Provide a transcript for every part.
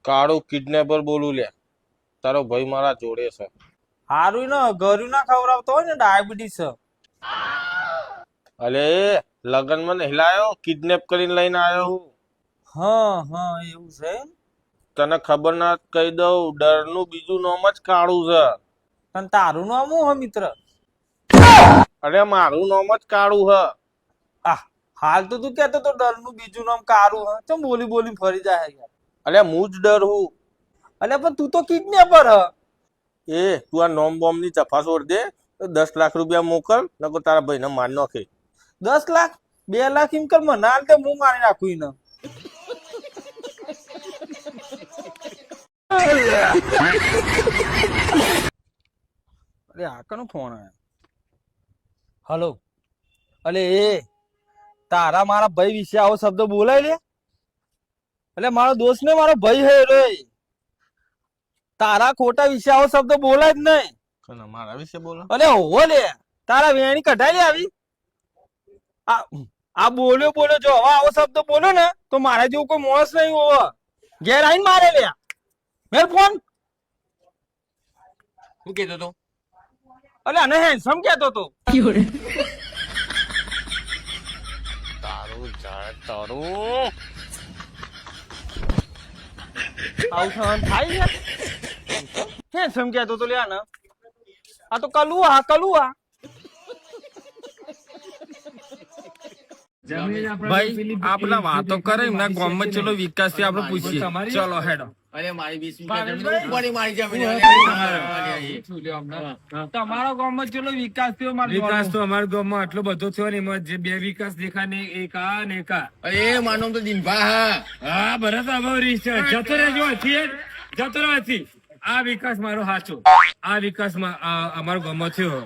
કાળું કિડનેપર બોલું લે, તારો ભાઈ મારા જોડે છે. હારું ને ઘરું ના ખવડાવતો હોય ને ડાયાબિટીસ છે. અલે લગન માં નહીં લાયો, કિડનેપ કરીને લઈને આવ્યો હું. હા હા એવું છે. તને ખબર ના કહી દઉં, ડર નું બીજું નામ જ કાળું છે. પણ તારું નામ શું હે મિત્ર? અરે મારું નામ જ કાળું છે. હાલ તો તું કેતો તો ડર નું બીજું નામ કારું હે, ચમ બોલી બોલી ફરી જાય યાર. અરે હું જ ડર હું. અલે પણ તું તો કિડનેપર હ. એ તું આ નોમ બોમ્બ ની ચફા છોડ દે, 10 લાખ રૂપિયા મોકલ, નકો તારા ભાઈ ને માર નાખે. 10 લાખ 2 લાખ એમ કર મને હાલ તે હું મારી નાખું એને. અરે આ કનો ફોન આયો? હલો. અલે એ તારા મારા ભાઈ વિશે આવો શબ્દ બોલાય લે? એટલે મારો દોસ્ત ને મારો ભાઈ હે રે. તારા ખોટા વિશે આવો શબ્દ બોલાય જ નહીં. મારા વિશે બોલો. અલે હોવો લે, તારા વેણી કઢાઈ લે આવી. આ બોલ્યો જો હવે આવો શબ્દ બોલ્યો ને તો મારા જેવું કોઈ માણસ નહીં હોવો. ઘેર આવીને મારે લે. મેલ ફોન. શું કહેતો તો? અલે આને હેન્ડસમ કહેતો તો. તારું જાણ તારું આવું થાય છે. હેન્ડસમ કહેતો તો લે આને. આ તો કલુઆ. ભાઈ આપડે વાતો કરે એમના ગામમાં ચલો વિકાસ થી આપડે પૂછીએ. ચલો હેડો. અરે મારી 20 મારી જમીન તમારા ગામમાં ચલો વિકાસ થયો. વિકાસ તો અમારા ગામમાં આટલો બધો થયો ને એમાં જે 2 વિકાસ દેખા ને એક આ ને એક આ. અરે માનો તો દિનભા હા ભરત અભાવ જતો રહેજો જતો રહેથી. આ વિકાસ મારો સાચો. આ વિકાસ અમારો ગામમાં થયો.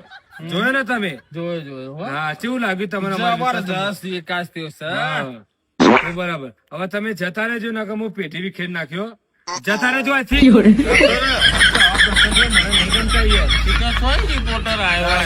જોયો ને તમે? જોયો. હા કેવું લાગ્યું તમને? જબરદસ્ત વિકાસ થયો સર. બરાબર. હવે તમે જતા રહેજો ને હું પેટી વિખેર નાખ્યો. જતા રહેજો આથી. રિપોર્ટર આવ્યો.